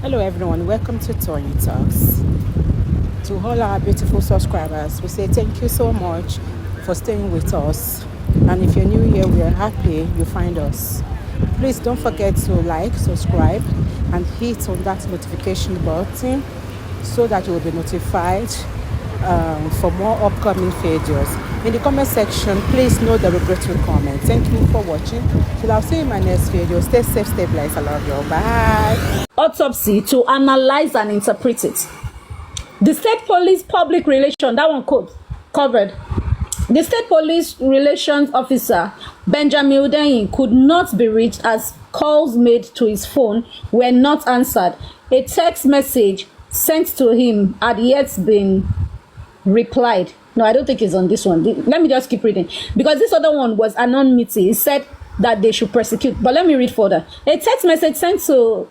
Hello everyone, welcome to Tony Talks. To all our beautiful subscribers, we say thank you so much for staying with us. And if you're new here, we are happy you find us. Please don't forget to like, subscribe, and hit on that notification button so that you will be notified for more upcoming videos. In the comment section, please note the regretful comment. Thank you for watching. Till I'll see you in my next video. Stay safe, stay blessed. I love you. Bye. Autopsy to analyze and interpret it. The state police public relation, that one code covered. The state police relations officer Benjamin Udeyin could not be reached as calls made to his phone were not answered. A text message sent to him had yet been replied. No, I don't think it's on this one. Let me just keep reading, because this other one was anonymity. It said that they should prosecute, but let me read further. A text message sent to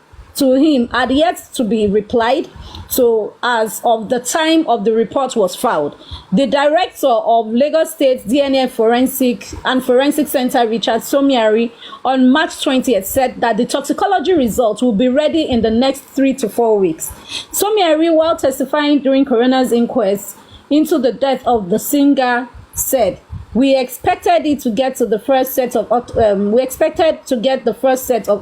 him had yet to be replied to as of the time of the report was filed. The director of Lagos State DNA Forensic Center, Richard Somiari, on March 20th said that the toxicology results will be ready in the next 3 to 4 weeks. Somiari, while testifying during coroner's inquest into the death of the singer, said, We expected to get the first set of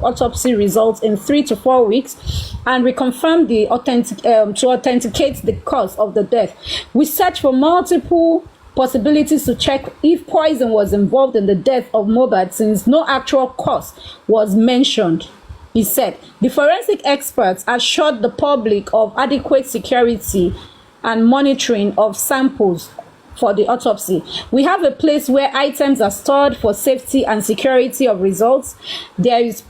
autopsy results in 3 to 4 weeks, and we confirmed to authenticate the cause of the death. We searched for multiple possibilities to check if poison was involved in the death of Mohbad, since no actual cause was mentioned. He said the forensic experts assured the public of adequate security and monitoring of samples for the autopsy. We have a place where items are stored for safety and security of results. There is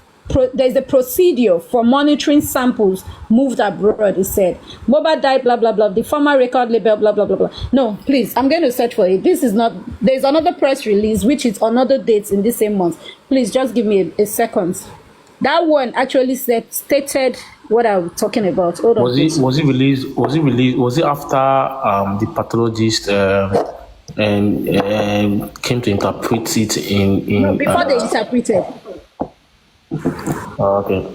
a procedure for monitoring samples moved abroad, he said. Mohbad died, blah, blah, blah. The former record label, blah, blah, blah, blah. No, please, I'm going to search for it. This is not, there's another press release, which is another date in the same month. Please, just give me a second. That one actually stated what I'm talking about. Hold on, was it released? Was it after the pathologist came to interpret it in no, before they interpreted. Okay.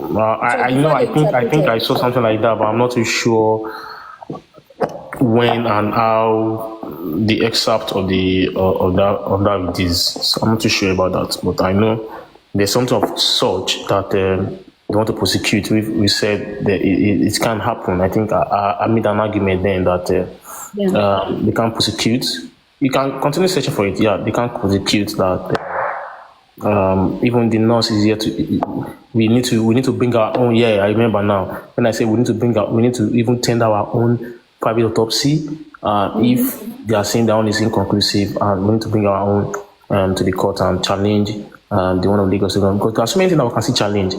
Well, I think I saw something like that, but I'm not too sure when and how the excerpt of that is. So I'm not too sure about that, but I know there's something of such that they want to prosecute. We said that it can happen. I think I made an argument then that they can't prosecute. You can continue searching for it. Yeah, they can't prosecute that. Even the nurse is here to. We need to bring our own. Yeah, I remember now. When I say we need to even tender our own private autopsy. If they are saying that one is inconclusive, and we need to bring our own to the court and challenge the one of Lagos. Because there are so many things that we can see challenge.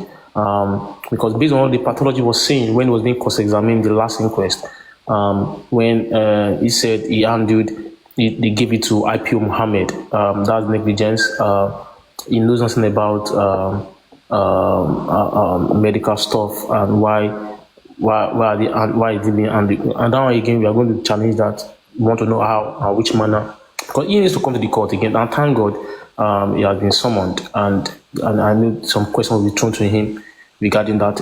Because based on what the pathology was saying when it was being cross-examined the last inquest, when he said he handled, they gave it to IPO Mohammed. That's negligence. He knows nothing about medical stuff and why is it being handled. And now again, we are going to challenge that. We want to know how which manner, because he needs to come to the court again. And thank God, he has been summoned, and I know some questions will be thrown to him regarding that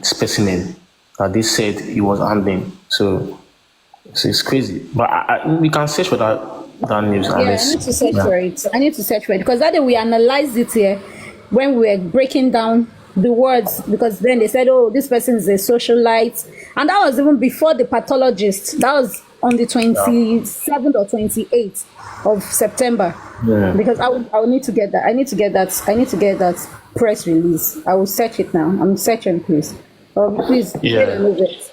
specimen that they said he was handling. So it's crazy. But we can search for that news. Yeah, I need to search for it. I need to search for it, because that day we analyzed it here when we were breaking down the words, because then they said, oh, this person is a socialite, and that was even before the pathologist. That was on the 27th or 28th of September. Yeah. Because I will need to get that. I need to get that press release. I will search it now. I'm searching, please. Please remove it.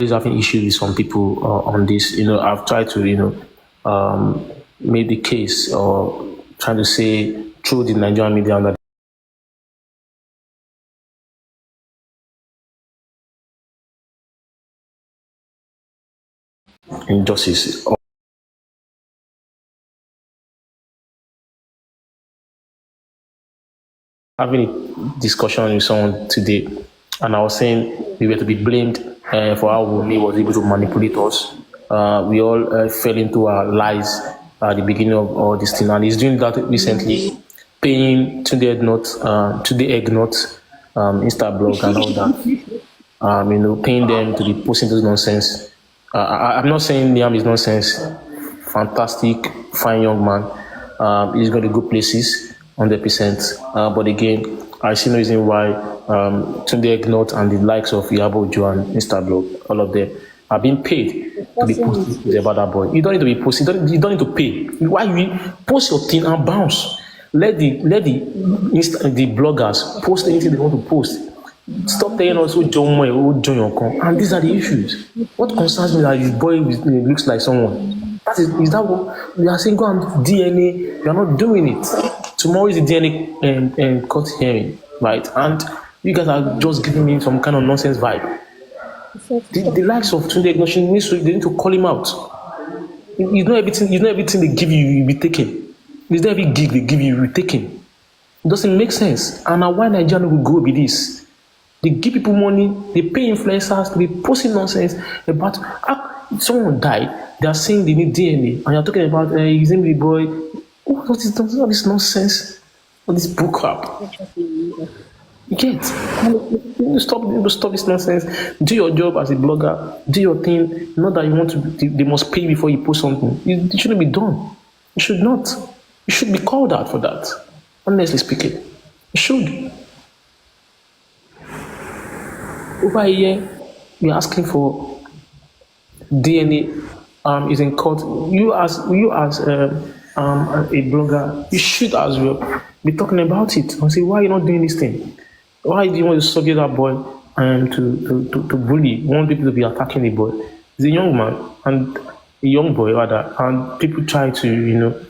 Having issues with some people on this. I've tried to make the case, or trying to say through the Nigerian media that injustice. Having a discussion with someone today, and I was saying we were to be blamed for how Wunmi was able to manipulate us. We all fell into our lies at the beginning of all this thing, and he's doing that recently. paying to the egg not Insta blog and all that. Paying them to be posting those nonsense. I'm not saying Liam is nonsense. Fantastic, fine young man. He's going to go places, 100%. But again, I see no reason why Tunde Ignot and the likes of Yabo Ojo and Mr. Blog, all of them, are being paid to be posting about that boy. You don't need to be posting. You don't need to pay. Why you post your thing and bounce? Let the bloggers post anything they want to post. Stop telling us who join your con. And these are the issues. What concerns me that this boy looks like someone. Is that what we are saying? Go and DNA. You are not doing it. Tomorrow is the DNA court hearing, right? And you guys are just giving me some kind of nonsense vibe. The likes of Tunde Ignotion, they need to call him out. It's not everything they give you, you'll be taken. It's not every gig they give you, you'll be taken. It doesn't make sense. And now why Nigeria will go with this? They give people money, they pay influencers, they posting nonsense about someone died. They are saying they need DNA, and you're talking about his name, the boy. What is all this nonsense? All this book crap? You get? Stop this nonsense. Do your job as a blogger. Do your thing. Not that you want to. They must pay before you post something. It shouldn't be done. You should not. You should be called out for that. Honestly speaking, you should. Over here, we're asking for DNA. Is in court. You as a blogger, you should as well be talking about it and say, why are you not doing this thing? Why do you want to subject that boy to bully? You want people to be attacking the boy? He's a young man and a young boy rather, and people try to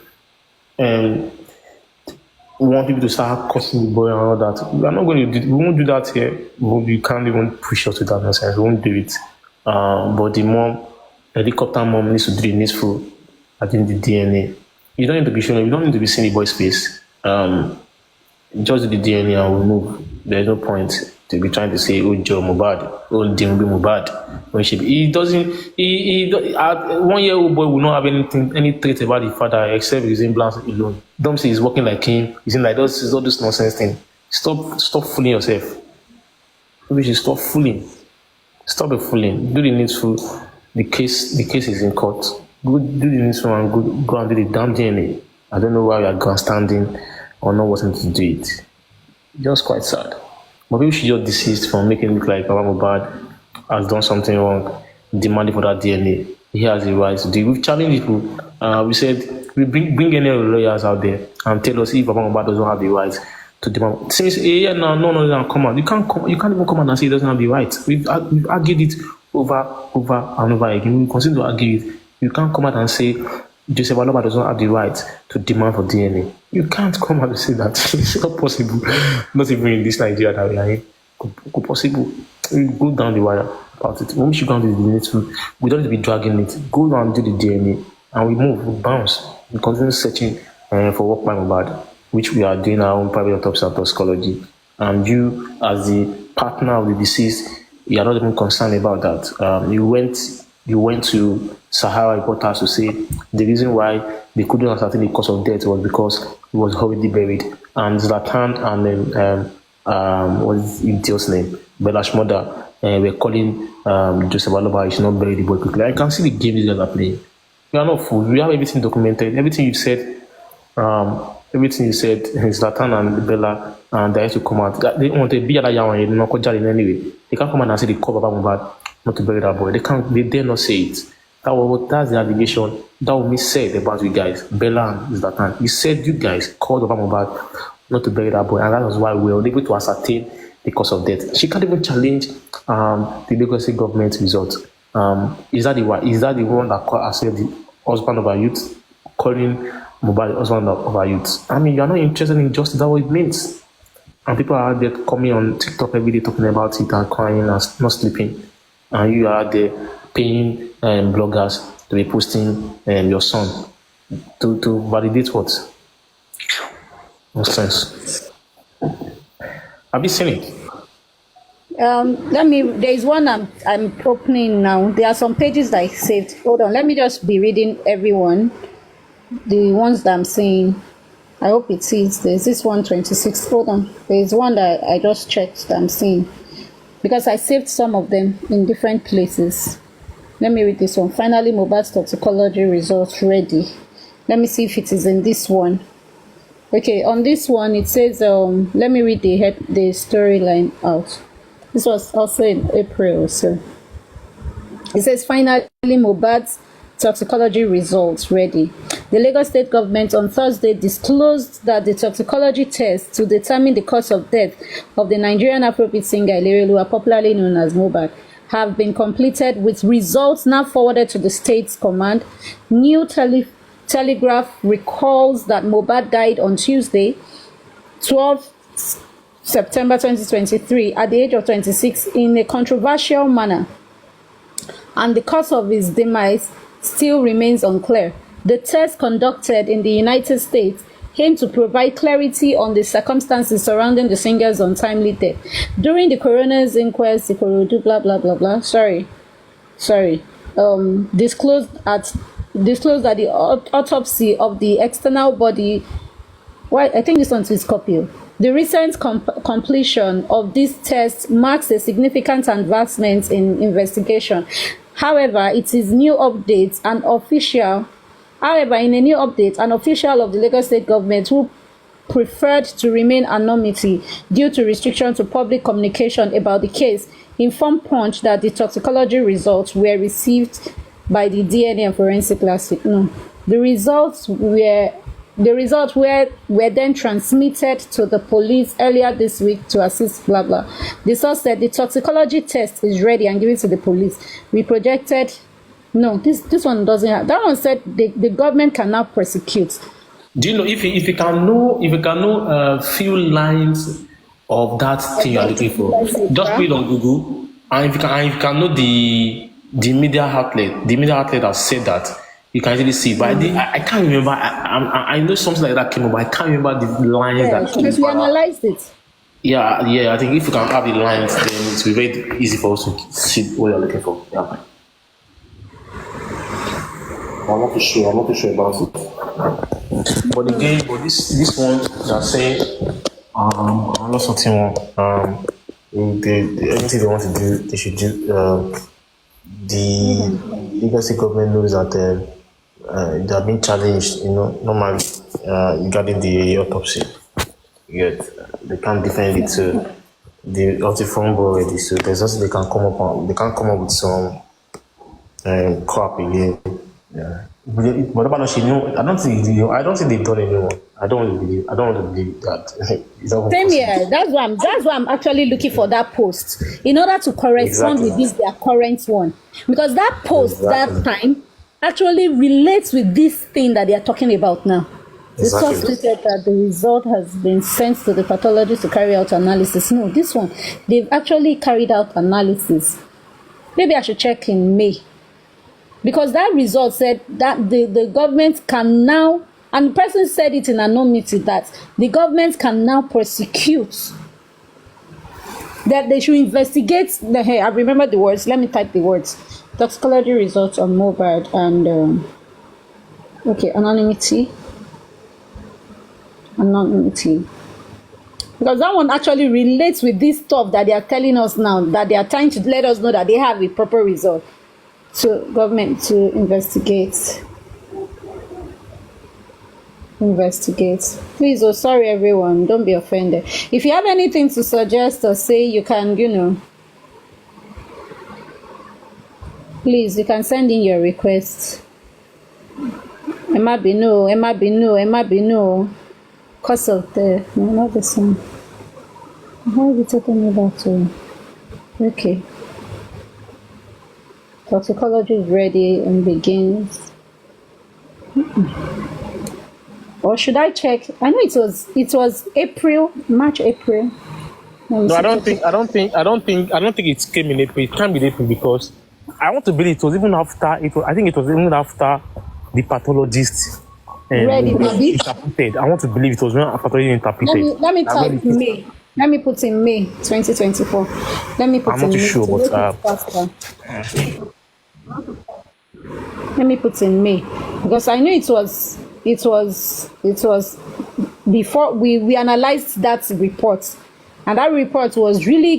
want people to start cursing the boy and all that. We are not going to do. We won't do that here. We can't even push us to that nonsense. We won't do it. But the helicopter mom needs to do the needful. I think the DNA. You don't need to be showing. You don't need to be seeing the boy's face. Just do the DNA and we'll move. There's no point to be trying to say, "Oh, Joe Mohbad, oh, Dimbi Mohbad." When he doesn't. 1 year old boy will not have any trait about the father except his implants alone. Don't say he's working like him. He's in like this. All this nonsense thing. Stop fooling yourself. We should stop fooling. Stop the fooling. Do the needful. The case is in court. Go do the needful and go and do the damn DNA. I don't know why you are grandstanding or not wanting to do it. Just quite sad. But people should just desist from making it look like Baba Mohbad has done something wrong, demanding for that DNA. He has the right to do it. We've challenged people. We said we bring any lawyers out there and tell us if Baba Mohbad doesn't have the right to demand. Since no, come on. You can't even come out and say he doesn't have the right. We've argued it over and over again. We continue to argue it. You can't come out and say Joseph Aloba does not have the right to demand for DNA. You can't come out and say that. It's not possible. Not even in this Nigeria that we are in. Could possible. We go down the wire about it. When we should go and do the needful, we don't need to be dragging it. Go down and do the DNA and we move, we bounce. We continue searching for work by Mohbad, which we are doing our own private autopsy and toxicology. And you, as the partner of the deceased, you are not even concerned about that. You went to Sahara reporters to say the reason why they couldn't ascertain the cause of death was because he was already buried. And Zlatan and then what's the idiot's name? Bela's mother were calling Joseph Aloba, he should not bury the boy quickly. I can see the game these guys are playing. We are not fools. We have everything documented. Everything you said, Zlatan and Bella, and they have to come out. They want to be at that anyway. They can't come out and say they call Baba Mohbad not to bury that boy. They dare not say it. That's the allegation that will be said about you guys. Bella and Zlatan. He said you guys called Baba Mohbad not to bury that boy, and that was why we were unable to ascertain the cause of death. She can't even challenge the Lagos State government result. Is that the one that said the husband of our youth calling Mohbad the husband of our youth? I mean, you're not interested in justice. That's what it means. And people are out there coming on TikTok every day talking about it and crying and not sleeping. And you are there paying bloggers to be posting your son to validate what? Nonsense. Have you seen it? There is one I'm opening now. There are some pages that I saved. Hold on, let me just be reading everyone. The ones that I'm seeing. I hope it is. There's this 126. Hold on. There's one that I just checked that I'm seeing. Because I saved some of them in different places. Let me read this one. Finally, Mohbad's toxicology results ready. Let me see if it is in this one. Okay, on this one it says, let me read the storyline out. This was also in April, so it says finally Mohbad's toxicology results ready. The Lagos State government on Thursday disclosed that the toxicology test to determine the cause of death of the Nigerian Afrobeat singer Aloba, popularly known as Mohbad, have been completed, with results now forwarded to the state's command. New Telegraph recalls that Mohbad died on Tuesday, 12 September 2023, at the age of 26, in a controversial manner, and the cause of his demise still remains unclear. The test conducted in the United States aimed to provide clarity on the circumstances surrounding the singer's untimely death. During the coroner's inquest, disclosed that the autopsy of the external body. I think this one is copy. The recent completion of this test marks a significant advancement in investigation. However, in a new update, an official of the Lagos State government, who preferred to remain anonymity due to restriction to public communication about the case, informed Punch that the toxicology results were received by the DNA and forensic last week. No, the results were then transmitted to the police earlier this week to assist blah blah. The source said the toxicology test is ready and given to the police. We projected. No, this one doesn't have. That one said the government cannot prosecute. Do you know if you can know few lines of that thing you're looking for? Just put it on Google, and if you can know the media outlet that said that, you can easily see. But I can't remember. I know something like that came up, but I can't remember the lines that came. Because we analyzed it. Yeah. I think if you can have the lines, then it will be very easy for us to see what you're looking for. Yeah. I'm not too sure about it. But again, this one they're saying I'm not something more. Anything they want to do, they should do. The Lagos government knows that they are being challenged, normally regarding the autopsy. Yet they can't defend it to the form already. So there's also they can't come up with some crap again. Yeah. But about she knew, I don't think they've done anyone. I don't want to believe that. Same here. That's why I'm actually looking for that post in order to correspond with their current one, because that post that time actually relates with this thing that they are talking about now. The source stated that the result has been sent to the pathologist to carry out analysis. No, this one they've actually carried out analysis. Maybe I should check in May. Because that result said that the government can now, and the person said it in anonymity, that the government can now prosecute, that they should investigate I remember the words, let me type the words. Toxicology results on Mohbad and anonymity. Because that one actually relates with this stuff that they are telling us now, that they are trying to let us know that they have a proper result. So government to investigate. Please, sorry everyone, don't be offended. If you have anything to suggest or say, you can, please, you can send in your requests. Emma Bino. Cause of the not the same. How are you talking about? Okay. Toxicology is ready and begins. Or should I check? I know it was March, April. No, I don't think it came in April. It can't be April because I want to believe it was even after I think it was even after the pathologist interpreted. I want to believe it was when a pathologist interpreted. Let me type May. Let me put in May 2024. I'm not too sure, but let me put in May, because I know it was before we analyzed that report, and that report was really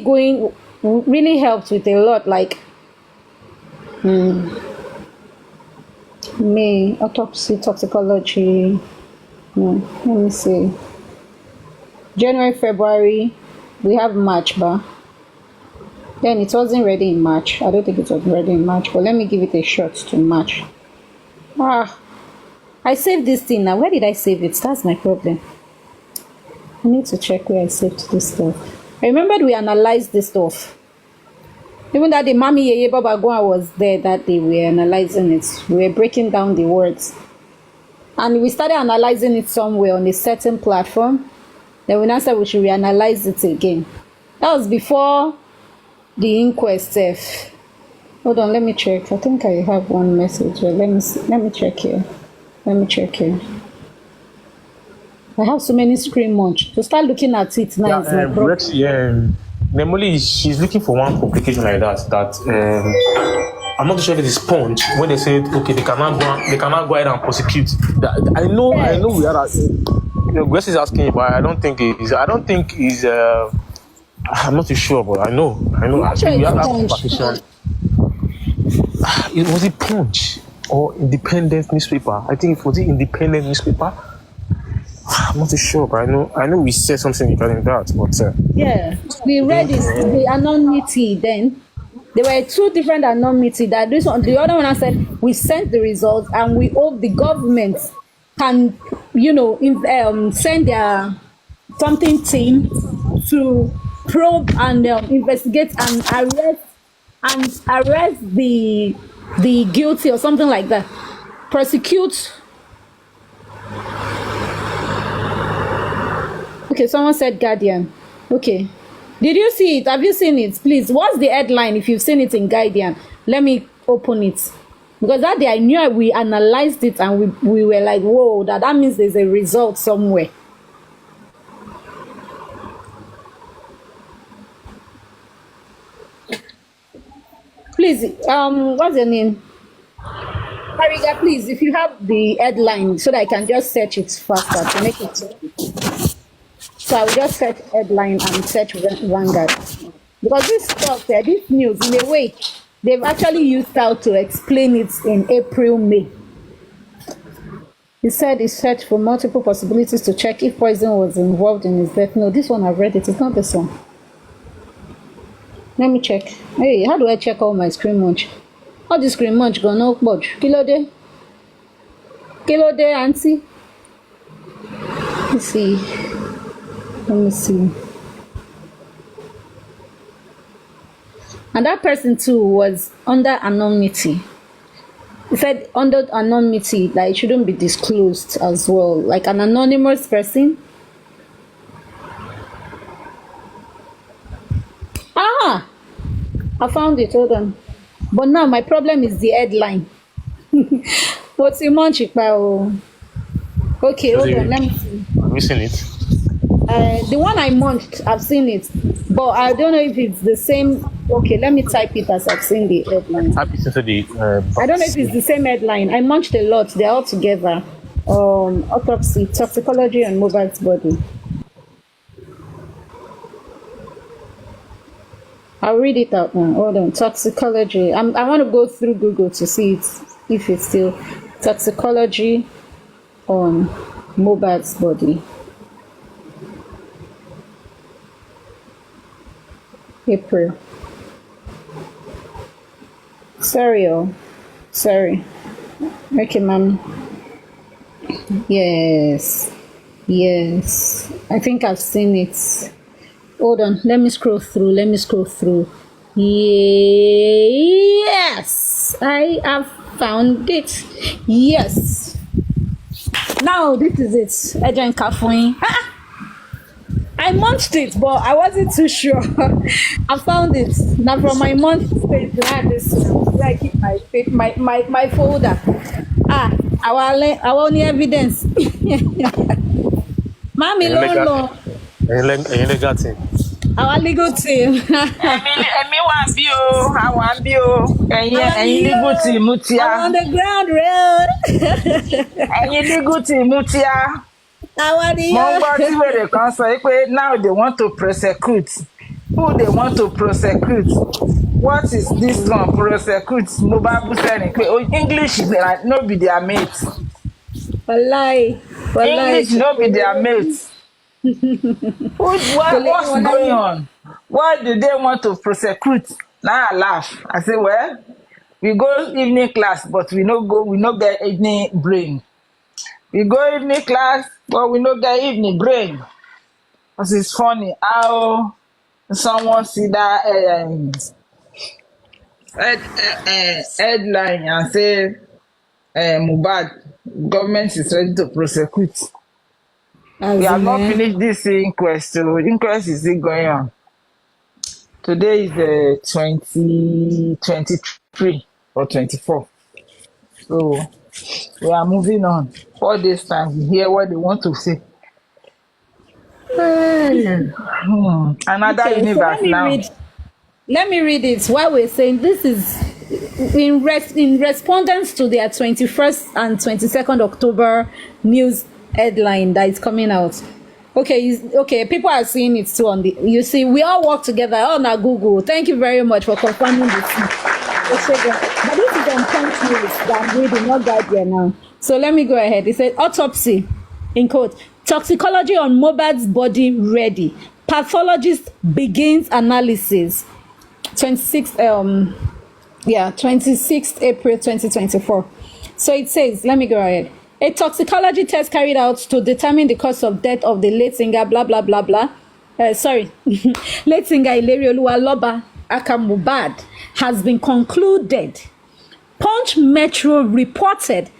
helped with a lot, like May autopsy toxicology. No, let me see. January, February, we have March, but then it wasn't ready in March. I don't think it was ready in March, but let me give it a shot to March. I saved this thing now. Where did I save it? That's my problem. I need to check where I saved this stuff. I remembered we analyzed this stuff. Even that the Mami Yeye Baba Gwa was there that day, we were analyzing it. We were breaking down the words. And we started analyzing it somewhere on a certain platform. Then we now said we should reanalyze it again. That was before the inquest. Hold on, let me check. I think I have one message. Let me check here. I have so many screen munch. To start looking at it now is my problem. Normally, she's looking for one complication like that. I'm not sure if it is sponge. When they said, okay, they cannot go ahead and prosecute. I know we are. Grace is asking, but I don't think it's. I'm not too sure, but I know. Actually, we have that complication. It was a Punch or Independent newspaper. I think it was the Independent newspaper. I'm not too sure, but I know we said something regarding that, but yeah, we read the anonymity. Then there were two different anonymity. That this one, the other one, I said we sent the results, and we hope the government can, send their something team to probe and investigate and arrest the guilty or something like that. Prosecute. Okay, someone said Guardian. Okay. Did you see it? Have you seen it? Please, what's the headline? If you've seen it in Guardian, let me open it. Because that day I knew we analyzed it and we were like, whoa, that means there's a result somewhere. Please, what's your name? Hariga, please, if you have the headline so that I can just search it faster to make it. So I will just search headline and search Vanguard. Because this stuff, this news, in a way, they've actually used how to explain it in April, May. He said he searched for multiple possibilities to check if poison was involved in his death. No, this one I've read it. It's not this one. Let me check. Hey, how do I check all my screen munch? All the screen munch go no budge. Kilo day, auntie. Let's see. Let me see. And that person too was under anonymity. He said under anonymity that it shouldn't be disclosed as well, like an anonymous person. I found it. Hold on. But now my problem is the headline. What's the munch? Okay, hold on. Let me see. Have you seen it? The one I munched, I've seen it, but I don't know if it's the same. Okay, let me type it as I've seen the headline. I don't know if it's the same headline. I munched a lot. They're all together. Autopsy, toxicology, and Mohbad's body. I'll read it out now. Hold on. Toxicology. I want to go through Google to see if it's still toxicology on Mohbad's body. April. Sorry. Okay, ma'am. Yes. I think I've seen it. Hold on. Let me scroll through. Yes. I have found it. Yes. Now this is it. Agent Kafuin. I munched it, but I wasn't too sure. I found it. Now from my munch stage, I keep my folder. Our only evidence. Mommy, no. Our legal team. Emi wa bi o, awa bi o. Ẹ̀yin legal team mutia. I'm on the ground, real. Ẹ̀yin legal team mutia. Àwọn Mo ń gbọ́ tí nìyẹn. wèrè kan sọ pé now they want to prosecute. Who they want to prosecute? What is this one prosecute? Mo bá bú sẹ́rìn pé English no be their mate. Wàláì. English no be their mate. What's going on? Why do they want to prosecute? Now I laugh. I say, well, we go evening class, but we no get evening brain. We go evening class, but we no get evening brain. Because it's funny how someone see that headline and say Mohbad, government is ready to prosecute. We have not finished this inquest, so inquest is still going on. Today is 2023 or 24. So we are moving on. 4 days time, we hear what they want to say. Another universe so now. Let me read it while we're saying this is in respondence to their 21st and 22nd October news headline that is coming out. Okay, people are seeing it too on the, you see, we all work together on our Google. Thank you very much for confirming this. But this is on Punch News that I'm reading, not Guardian now. So let me go ahead. It said autopsy, in quote, toxicology on Mohbad's body ready. Pathologist begins analysis. 26th April 2024. So it says, let me go ahead. A toxicology test carried out to determine the cause of death of the late singer, blah, blah, blah, blah. Late singer Aloba aka Mohbad has been concluded. Punch Metro reported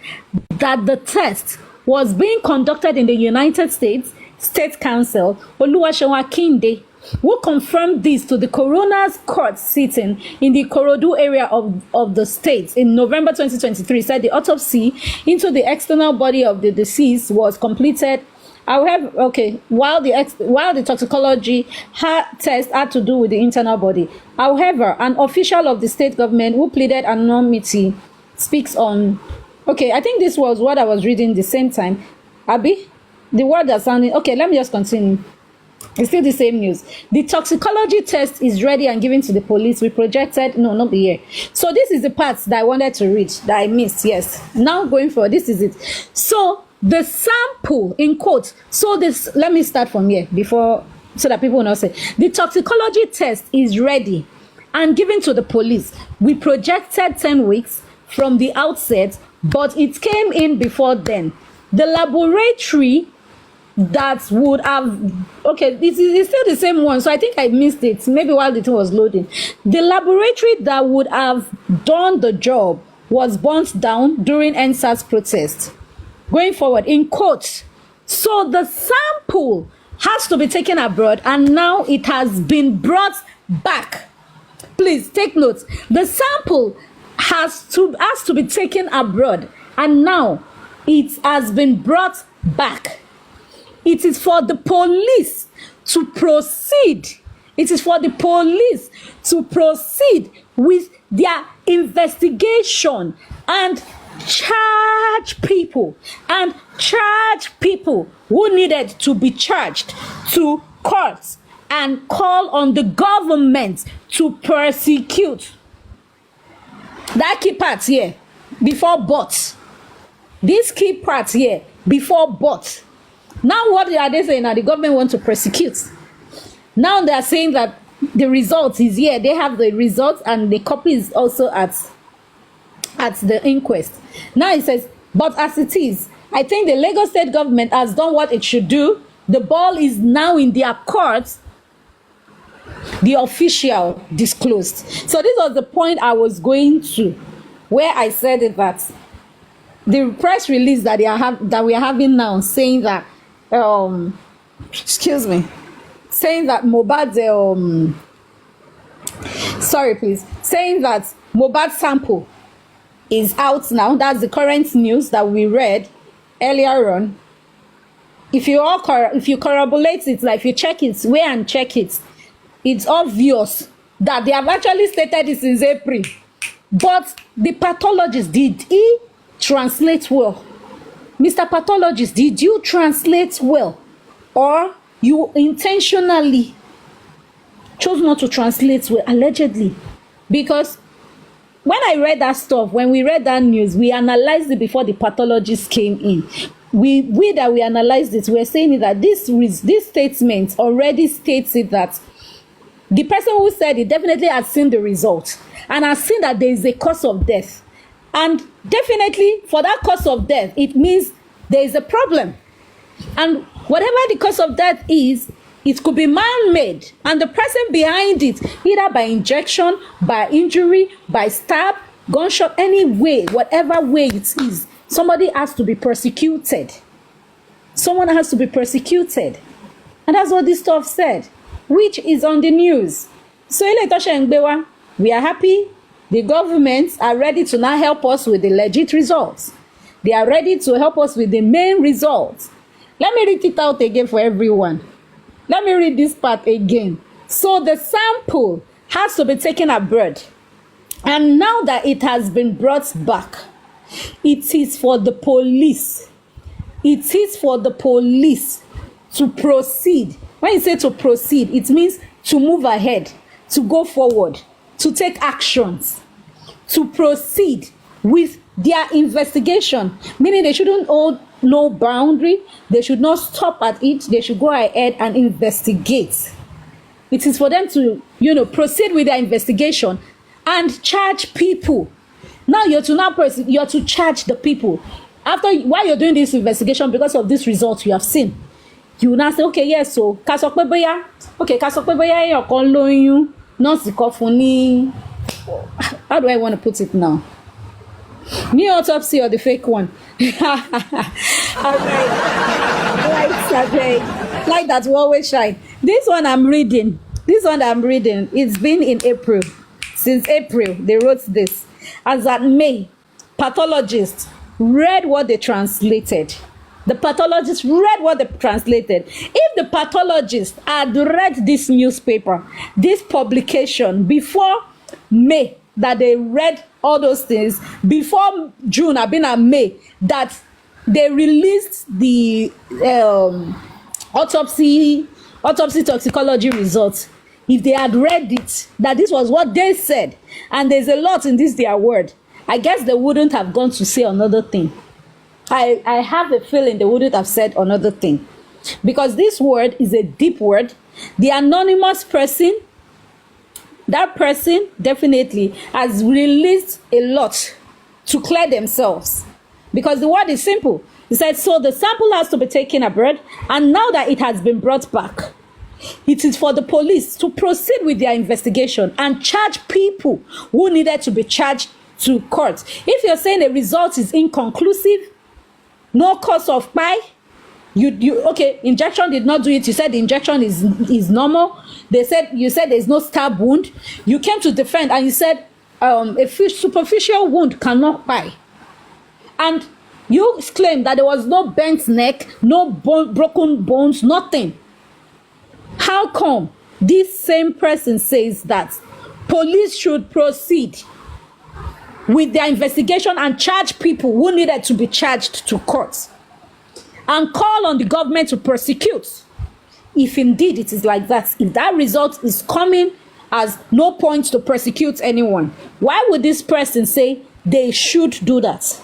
that the test was being conducted in the United States State Council, Oluwaseun Akinde, who confirmed this to the coroner's court sitting in the Ikorodu area of the state in November 2023, said the autopsy into the external body of the deceased was completed. However, while the toxicology test had to do with the internal body. However, an official of the state government who pleaded anonymity speaks on. I think this was what I was reading the same time. Abi, the word that sounding. Let me just continue. It's still the same news. The toxicology test is ready and given to the police. We projected, no, not the year. So this is the part that I wanted to read that I missed. Yes. Now going forward, this is it. So the sample, in quotes. So this, let me start from here before, so that people will not say. The toxicology test is ready and given to the police. We projected 10 weeks from the outset, but it came in before then. The laboratory that would have it's still the same one, so I think I missed it maybe while the thing was loading. The laboratory that would have done the job was burnt down during NSAS protest. Going forward, in quotes, so the sample has to be taken abroad and now it has been brought back. Please take note, the sample has to be taken abroad and now it has been brought back. It is for the police to proceed. It is for the police to proceed with their investigation and charge people who needed to be charged to courts and call on the government to prosecute. That key part here, before but. This key part here, before but. Now what are they saying? Now the government wants to prosecute. Now they are saying that the result is here. They have the results and the copy is also at the inquest. Now it says, but as it is, I think the Lagos state government has done what it should do. The ball is now in their court. The official disclosed. So this was the point I was going to, where I said it, that the press release that we are having now, saying that saying that Mohbad's saying that Mohbad's sample is out now. That's the current news that we read earlier on. If you corroborate it, like if you check it, where and check it, it's obvious that they have actually stated this since April. But the pathologist, did he translate well? Mr. Pathologist, did you translate well, or you intentionally chose not to translate well, allegedly? Because when I read that stuff, when we read that news, we analyzed it before the pathologist came in. We analyzed it, we're saying that this statement already states it, that the person who said it definitely has seen the result and has seen that there is a cause of death. And definitely for that cause of death, it means there is a problem. And whatever the cause of death is, it could be man-made, and the person behind it, either by injection, by injury, by stab, gunshot, any way, whatever way it is, somebody has to be persecuted. Someone has to be persecuted. And that's what this stuff said, which is on the news. So we are happy. The governments are ready to now help us with the legit results. They are ready to help us with the main results. Let me read it out again for everyone. Let me read this part again. So the sample has to be taken abroad. And now that it has been brought back, it is for the police. It is for the police to proceed. When you say to proceed, it means to move ahead, to go forward, to take actions, to proceed with their investigation. Meaning they shouldn't hold no boundary. They should not stop at it. They should go ahead and investigate. It is for them to, proceed with their investigation and charge people. Now you're to charge the people. While you're doing this investigation, because of this result you have seen, you will now say, okay, yes, so kasokpe boya eyan kan lóyún nurse kan fún ní, how do I want to put it now? New autopsy or the fake one? Like that will always shine. This one I'm reading. It's been in April. Since April, they wrote this. As at May, pathologists read what they translated. The pathologist read what they translated. If the pathologist had read this newspaper, this publication before May, that they read all those things before June, I've been at May, that they released the autopsy toxicology results. If they had read it, that this was what they said, and there's a lot in this their word, I guess they wouldn't have gone to say another thing. I have a feeling they wouldn't have said another thing, because this word is a deep word. The anonymous person, that person definitely has released a lot to clear themselves, because the word is simple. It said, so the sample has to be taken abroad, and now that it has been brought back, it is for the police to proceed with their investigation and charge people who needed to be charged to court. If you're saying the result is inconclusive, no cause of pie, okay, injection did not do it, you said the injection is normal, you said there's no stab wound, you came to defend and you said a superficial wound cannot pie, and you claimed that there was no bent neck, no broken bones, nothing. How come this same person says that police should proceed with their investigation and charge people who needed to be charged to court, and call on the government to prosecute? If indeed it is like that, if that result is coming as no point to prosecute anyone, why would this person say they should do that?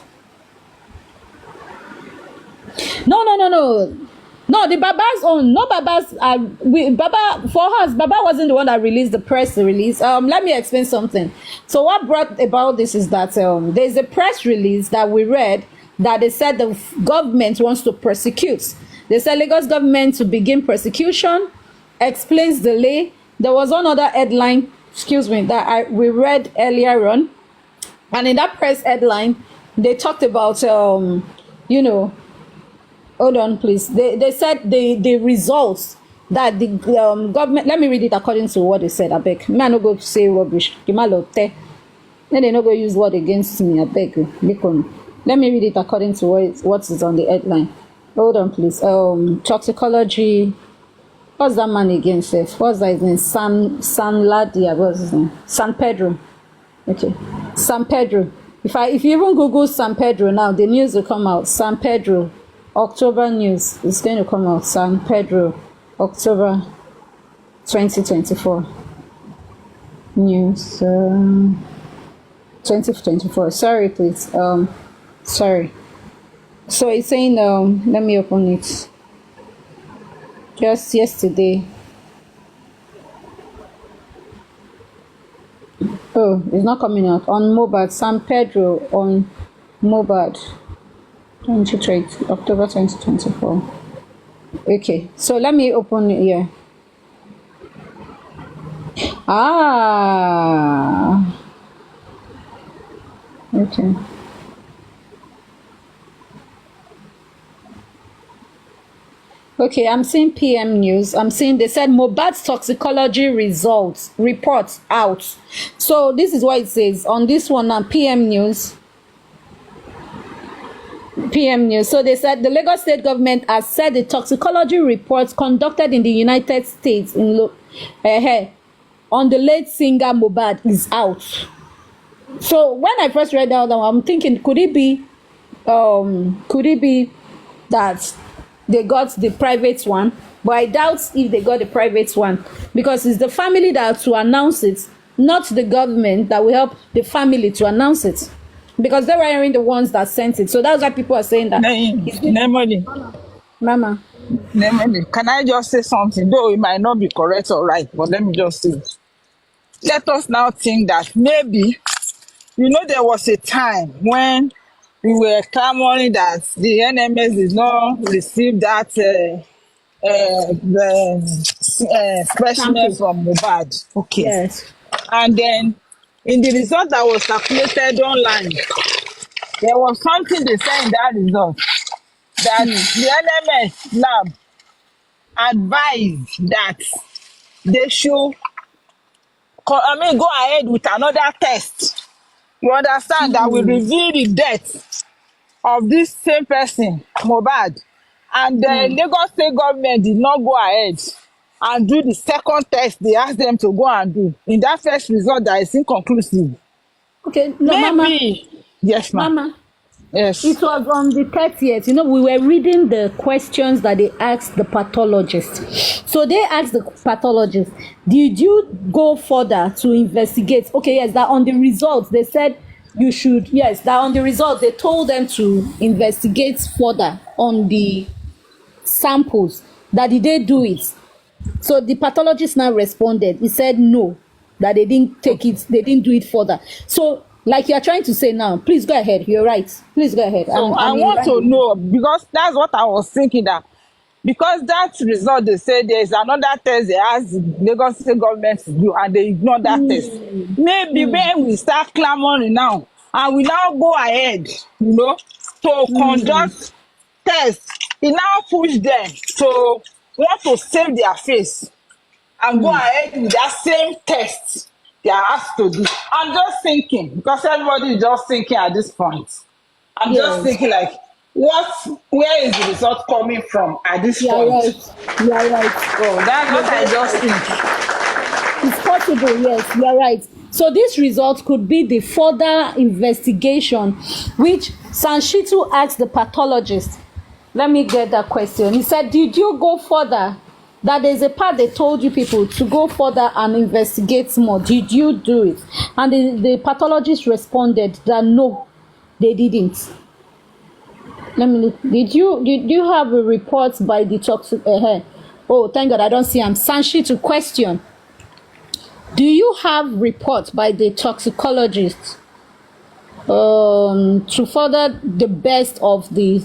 No, the Baba's own. No, Baba's. Baba, for us, Baba wasn't the one that released the press release. Let me explain something. So what brought about this is that there's a press release that we read that they said the government wants to prosecute. They said Lagos government to begin prosecution, explains delay. There was another headline, that we read earlier on, and in that press headline, they talked about hold on, please. They said the results that the government. Let me read it according to what they said. I beg. Me, I no go say rubbish. Then they no go use word against me. I beg. Let me read it according to what is on the headline. Hold on, please. Toxicology. What's that man again? What's that his name? San Ladia. What's his name? San Pedro. Okay. San Pedro. If you even Google San Pedro now, the news will come out. San Pedro, October news is going to come out. San Pedro, October 2024 news. 2024. Sorry, please. Sorry. So it's saying, let me open it. Just yesterday. Oh, it's not coming out. On Mohbad, San Pedro on Mohbad. 2020, October 2024. Okay, so let me open it here. Ah. Okay. Okay, I'm seeing PM News. I'm seeing they said Mohbad's toxicology reports out. So this is what it says on this one now. PM News. So they said the Lagos State government has said the toxicology reports conducted in the United States on the late singer Mohbad is out. So when I first read that, I'm thinking, could it be that they got the private one? But I doubt if they got the private one, because it's the family that have to announce it, not the government that will help the family to announce it, because they were the ones that sent it. So that's why people are saying that. Mama. Can I just say something? Though it might not be correct or right, but let me just say. Let us now think that maybe, there was a time when we were clamoring that the NMS did not receive that specimen from Mohbad. Okay. Yes. And then in the result that was circulated online, there was something they said in that result that the NMS lab advised that they should go ahead with another test. You understand that will reveal the death of this same person, Mohbad. And the Lagos State government did not go ahead and do the second test they asked them to go and do. In that first result, that is inconclusive. Okay, no, Maybe. Mama. Yes, ma'am. Mama. Yes. It was on the 30th. We were reading the questions that they asked the pathologist. So they asked the pathologist, did you go further to investigate? Okay, yes, that on the results, they said you should, yes, that on the results, they told them to investigate further on the samples. That did they do it? So the pathologist now responded. He said no, that they didn't take it, they didn't do it further. So, like you're trying to say now, please go ahead. You're right. Please go ahead. So I want to know, because that's what I was thinking, that because that result they say there is another test they asked the Lagos State government to do and they ignore that test. Maybe when we start clamoring now and we now go ahead, to conduct tests, it now push them to want to save their face and go ahead with that same test they are asked to do. I'm just thinking, because everybody is just thinking at this point. I'm just thinking like, where is the result coming from at this point? Right. You're right. Oh, that's what I just think. It's possible, yes, you're right. So this result could be the further investigation, which Sanshitu asked the pathologist. Let me get that question. He said, did you go further? That there's a part they told you people to go further and investigate more. Did you do it? And the pathologist responded that no, they didn't. Let me look. Did you have a report by the toxic? Oh, thank God, I don't see him. Sanshi to question. Do you have report by the toxicologist to further the best of the?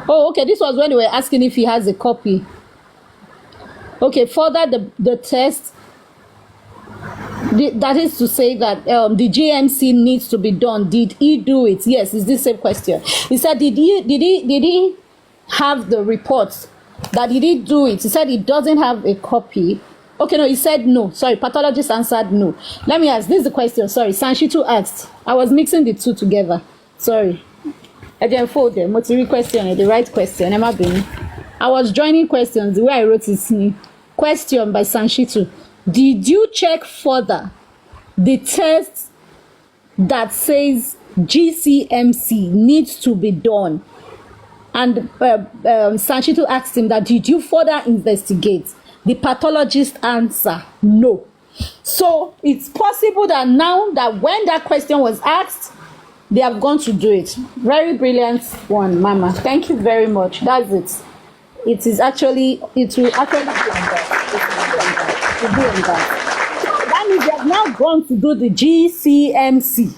Oh, okay. This was when they were asking if he has a copy. Okay, further the test. That is to say that the GMC needs to be done. Did he do it? Yes, it's the same question. He said, did he have the reports? That he did do it. He said he doesn't have a copy. Okay, no, he said no. Sorry, pathologist answered no. Let me ask. This is the question. Sorry, Sanshitu asked. I was mixing the two together. Sorry. I didn't fold them. What's the question? The right question. I was joining questions the way I wrote it. Question by Sanshitu. Did you check further the tests that says GCMC needs to be done. And Sanchito asked him that, did you further investigate? The pathologist answer, no. So it's possible that now that when that question was asked, they have gone to do it. Very brilliant one, Mama. Thank you very much. That's it. It will actually be on that. It will be on that. So that means they have now gone to do the GCMC.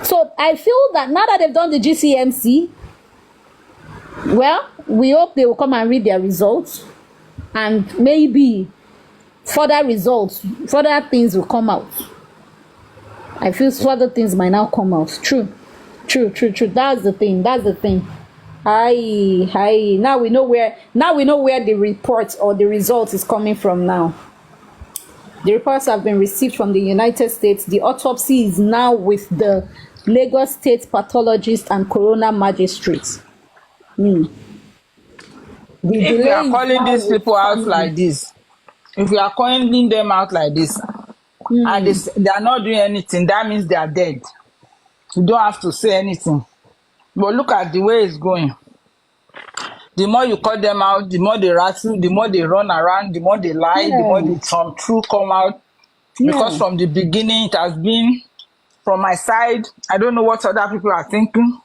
So I feel that now that they've done the GCMC, well, we hope they will come and read their results, and maybe further results, further things will come out. I feel further things might now come out. True. That's the thing. Now we know where the report or the result is coming from now. The reports have been received from the United States. The autopsy is now with the Lagos State pathologist and coroner magistrates. If we are calling these people out like this, if we are calling them out like this, and they are not doing anything, that means they are dead. You don't have to say anything. But look at the way it's going. The more you call them out, the more they rattle, the more they run around, the more they lie, the more some truth come out. Because from the beginning, it has been, from my side, I don't know what other people are thinking.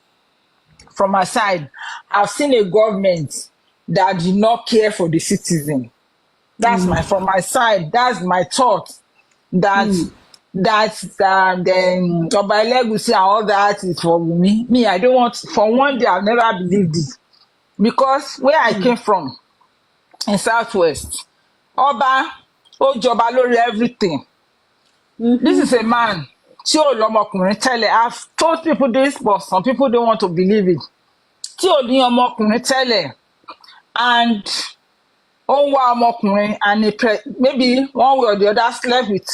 From my side, I've seen a government that did not care for the citizen. That's from my side, that's my thought. Then Oba Elegushi and all that is for me. Me, I don't want, for one day, I've never believed it. Because where I came from, in Southwest, Oba, Ojoba lórí everything. This is a man. Tí ò lọ́mọkùnrin tẹ́lẹ̀. I've told people this, but some people don't want to believe it. Tí ò ní ọmọkùnrin tẹ́lẹ̀, and ó ń wá ọmọkùnrin, and maybe one way or the other slept with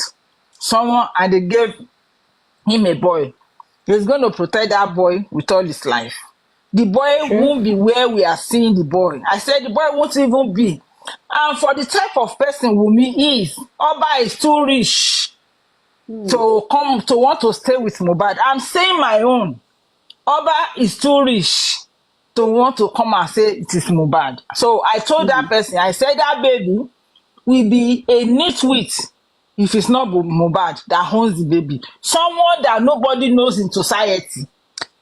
someone and they gave him a boy. He's going to protect that boy with all his life. The boy won't be where we are seeing the boy. I said the boy won't even be. And for the type of person Wunmi is, Oba is too rich to come to want to stay with Mohbad. I'm saying my own. Oba is too rich to want to come and say it is Mohbad. So I told that person, I said that baby will be a nitwit if it's not Mohbad that owns the baby. Someone that nobody knows in society.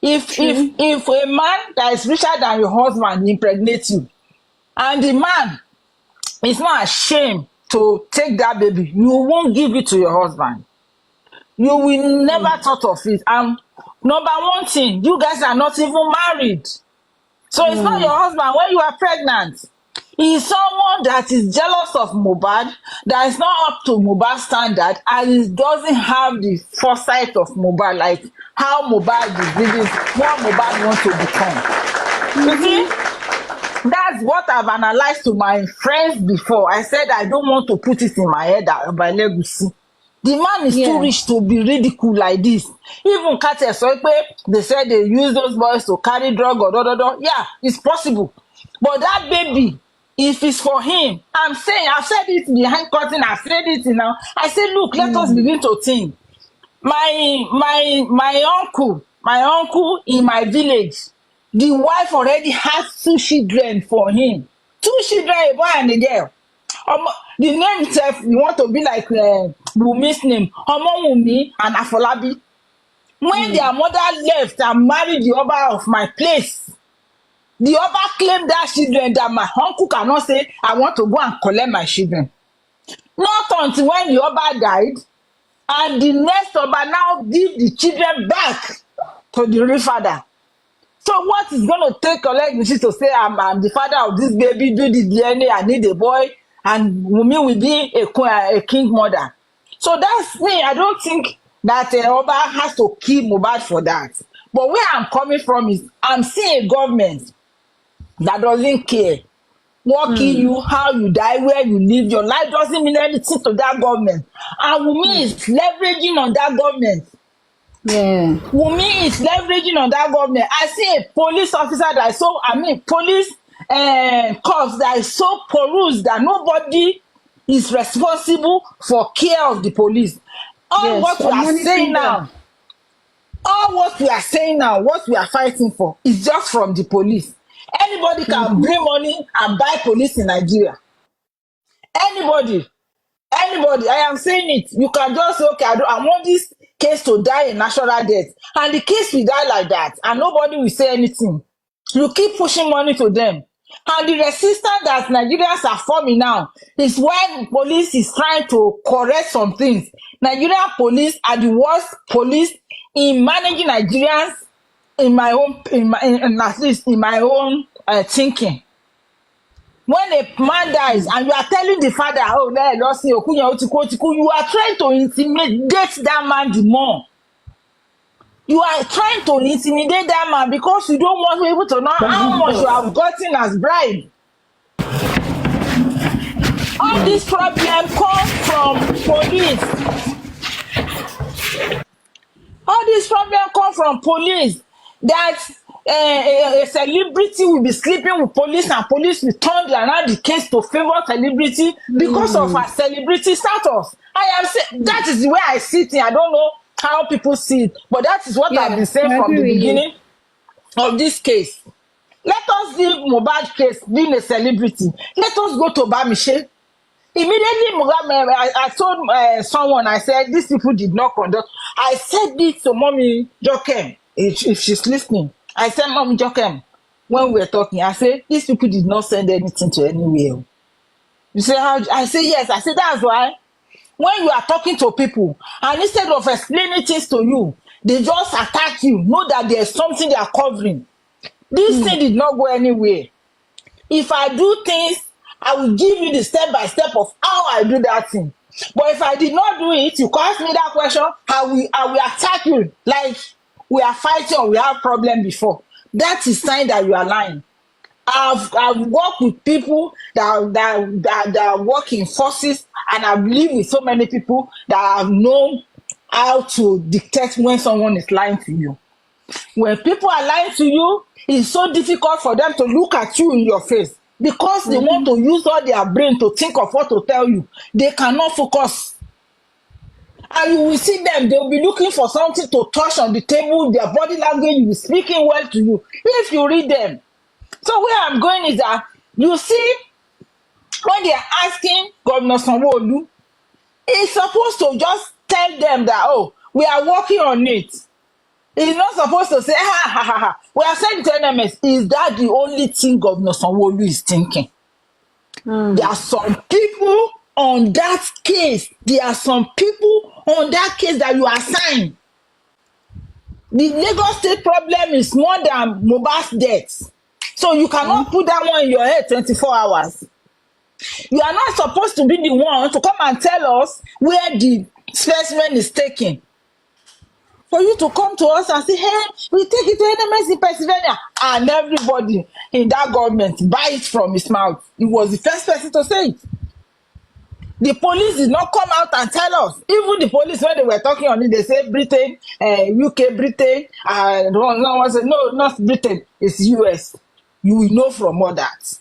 If a man that is richer than your husband impregnates you, and the man is not ashamed to take that baby, you won't give it to your husband. You will never thought of it. And number one thing, you guys are not even married. So it's not your husband when you are pregnant. He is someone that is jealous of Mohbad, that is not up to Mohbad's standard, and he doesn't have the foresight of Mohbad, like how Mohbad is living, what Mohbad wants to become. You see, that's what I've analyzed to my friends before. I said I don't want to put it in my head that by Legacy. The man is too rich to be ridiculed like this. Even Kate Soipe, they said they use those boys to carry drug or Yeah, it's possible. But that baby, if it's for him, I'm saying, I've said it behind curtain, I've said it now. I said, look, let us begin to think. My uncle in my village, the wife already has 2 children for him. 2 children, a boy and a girl. The name itself, you want to be like Wumi's name, Wumi and Afolabi. When their mother left and married the Oba of my place, the Oba claimed that children that my uncle cannot say, I want to go and collect my children. Not until when the Oba died, and the next Oba now give the children back to the real father. So what is going to take Olegushi to say, I'm the father of this baby, do the DNA, I need a boy, and Wunmi will be a king mother. So that's me. I don't think that Oba has to kill Mohbad for that. But where I'm coming from is, I'm seeing a government that doesn't care what kill you, how you die, where you live. Your life doesn't mean anything to that government. And Wunmi is leveraging on that government. Wunmi is leveraging on that government. I see a police officer that is so, police cops that is so porous that nobody is responsible for care of the police. All what we are saying now, All what we are saying now, what we are fighting for, is just from the police. Anybody can bring money and buy police in Nigeria. Anybody. Anybody, I am saying it. You can just say, okay, I want this case to die a natural death. And the case will die like that. And nobody will say anything. You keep pushing money to them. And the resistance that Nigerians are forming now is when police is trying to correct some things. Nigerian police are the worst police in managing Nigerians in my own, at least in my own thinking. When a man dies and you are telling the father, oh, Jossy, you are trying to intimidate that man the more. You are trying to intimidate that man because you don't want people to know how much you have gotten as bribe. All this problem comes from police. All this problem come from police. That a celebrity will be sleeping with police and police will turn around the case to favor celebrity because of her celebrity status. I am saying that is the way I see it. I don't know how people see it, but that is what I've been saying from the beginning of this case. Let us leave Mohbad case being a celebrity. Let us go to Bamishe. Immediately, I told someone, I said, these people did not conduct. I said this to Mommy Jokem, if she's listening. I said, Mommy Jokem, when we were talking, I said, these people did not send anything to anywhere. You say, how? I say, yes. I said, that's why. When you are talking to people, and instead of explaining things to you, they just attack you. Know that there's something they are covering. This thing did not go anywhere. If I do things, I will give you the step by step of how I do that thing. But if I did not do it, you ask me that question, I will attack you like we are fighting or we have problem before. That is sign that you are lying. I've worked with people that work in forces, and I've lived with so many people that have known how to detect when someone is lying to you. When people are lying to you, it's so difficult for them to look at you in your face. Because they want to use all their brain to think of what to tell you. They cannot focus. And you will see them, they will be looking for something to touch on the table, their body language will be speaking well to you. If you read them. So where I'm going is that, you see, when they are asking Governor Sanwo-Olu, he's supposed to just tell them that, oh, we are working on it. He's not supposed to say, ha, ha, ha, ha. We are saying to NMS, is that the only thing Governor Sanwo-Olu is thinking? There are some people on that case. There are some people on that case that you assign. The Lagos State problem is more than Mohbad's death. So you cannot put that one in your head 24 hours. You are not supposed to be the one to come and tell us where the specimen is taken. For you to come to us and say, hey, we take it to NMS in Pennsylvania. And everybody in that government buy it from his mouth. He was the first person to say it. The police did not come out and tell us. Even the police, when they were talking on it, they say Britain, UK, Britain. No one said, no, not Britain, it's US. You will know from all that.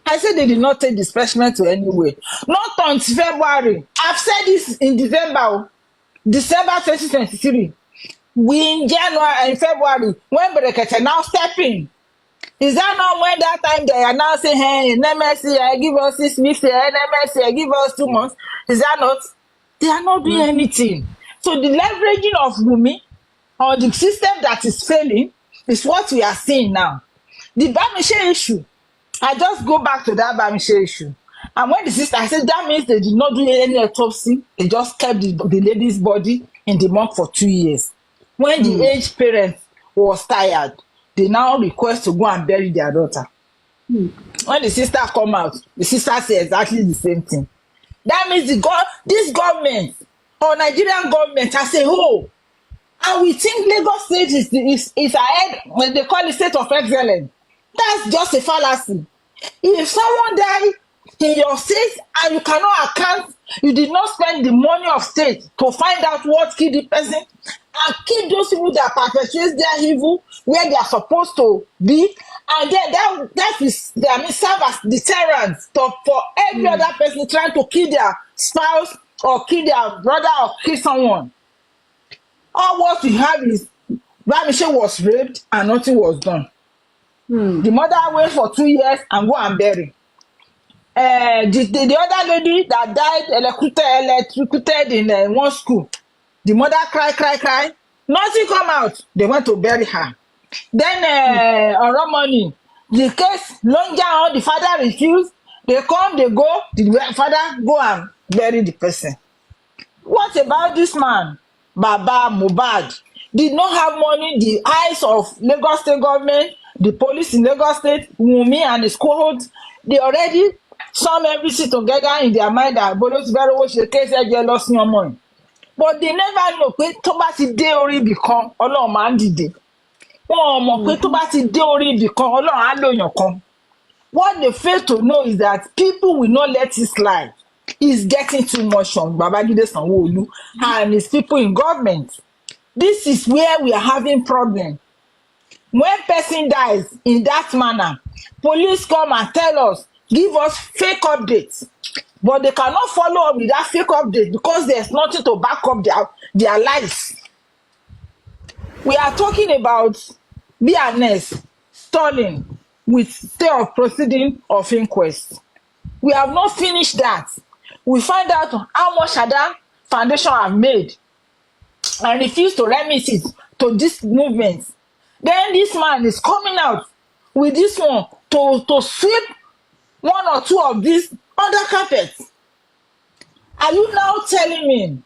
I said they did not take the specimen to anywhere. Not until February. I've said this in December 2023. We in January and February, when Berekete now stepping. Is that not when that time they are now saying, hey, NMSC, give us 6 weeks, NMSC, give us 2 months? Is that not? They are not doing anything. So the leveraging of Wunmi or the system that is failing is what we are seeing now. The Bamishe issue, I just go back to that Bamishe issue. And when the sister, I said, that means they did not do any autopsy. They just kept the lady's body in the morgue for 2 years. When the aged parent was tired, they now request to go and bury their daughter. When the sister come out, the sister say exactly the same thing. That means this government or Nigerian government as a whole, and we think Lagos State is ahead when they call it state of excellence. That's just a fallacy. If someone died in your state and you cannot account, you did not spend the money of state to find out what killed the person and keep those people that perpetrate their evil where they are supposed to be, and then that is, I mean, serve as deterrent for every other person trying to kill their spouse or kill their brother or kill someone. All what we have is Bamishe was raped and nothing was done. The mother wait for 2 years and go and bury. The other lady that died electrocuted in one school, the mother cry, nothing come out. They went to bury her. Then Oromoni, the case longer on, the father refused. They come, they go, the father go and bury the person. What about this man, Baba Mohbad? Did not have money. The eyes of Lagos State government, the police in Lagos State, Wunmi and his cohorts, they already sum everything together in their mind that Bolos very well ṣe case ẹjẹ lọ sí ọmọ yìí. But they never know pé tó bá ti dé orí ibì kan Ọlọ́run máa ń dìde. Wọn ò mọ̀ pé tó bá ti dé orí ibì kan Ọlọ́run á lòyàn kan. What they fail to know is that people will not let it slide. It's getting too much on Babajide Sanwo-Olu and his people in government. This is where we are having problem. When person dies in that manner, police come and tell us, give us fake updates. But they cannot follow up with that fake update because there's nothing to back up their lives. We are talking about BNS stalling with stay of proceeding of inquest. We have not finished that. We find out how much Ada Foundation have made and refuse to remit it to this movement. Then this man is coming out with this one to sweep one or two of these under carpets. Are you now telling me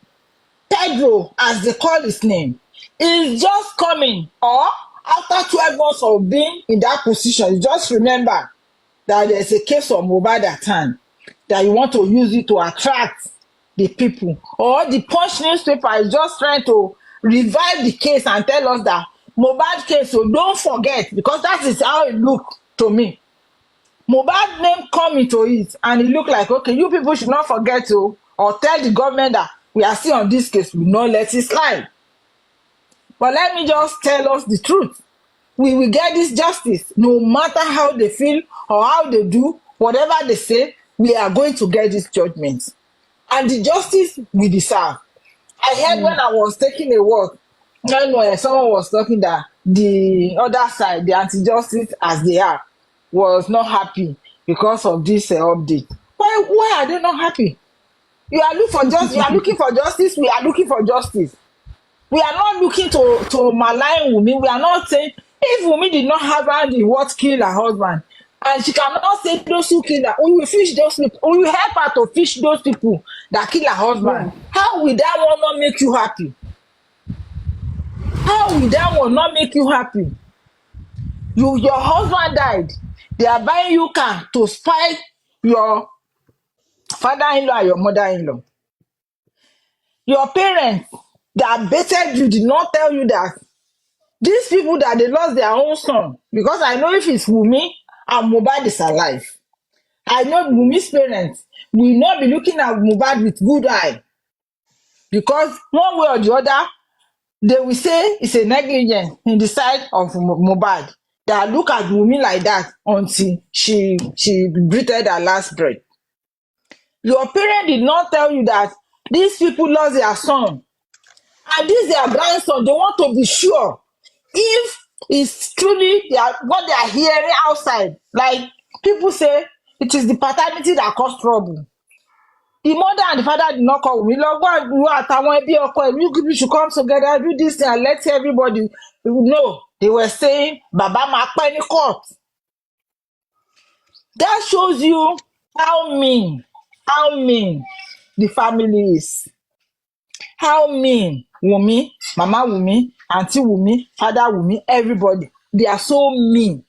Pedro, as they call his name, is just coming, or after 12 months of being in that position, you just remember that there's a case of Mohbad at hand, that you want to use it to attract the people, or the Punch newspaper is just trying to revive the case and tell us that Mohbad case, so don't forget, because that is how it looked to me. Mohbad name come into it and it look like, okay, you people should not forget to, or tell the government that we are still on this case, we not let it slide. But let me just tell us the truth. We will get this justice, no matter how they feel or how they do, whatever they say, we are going to get this judgment. And the justice we deserve. I heard when I was taking a walk, when someone was talking that the other side, the anti-justice as they are, was not happy because of this update. Why are they not happy? You are looking for justice. You are looking for justice. We are looking for justice. We are not looking to malign Wunmi. We are not saying if Wunmi did not have the what kill her husband, and she cannot say those who kill her, we will fish those people. We will help her to fish those people that kill her husband. Yeah. How will that one not make you happy? How will that one not make you happy? Your husband died. They are buying you car to spite your father-in-law and your mother-in-law. Your parents that baited you did not tell you that these people that they lost their own son, because I know if it's Wunmi and Mohbad is alive, I know Wunmi's parents will not be looking at Mohbad with good eye, because one way or the other they will say it's a negligence in the side of Mohbad that look at Wunmi like that until she breathed her last breath. Your parents did not tell you that these people lost their son and this their grandson. They want to be sure if it's truly what they are hearing outside. Like people say, it is the paternity that caused trouble. The mother and the father did not call me. Lord, you should come together, do this thing, and let everybody know. They were saying, Baba Makpa in court. That shows you how mean the family is. How mean Wunmi, Mama Wunmi, Auntie Wunmi, Father Wunmi, everybody. They are so mean.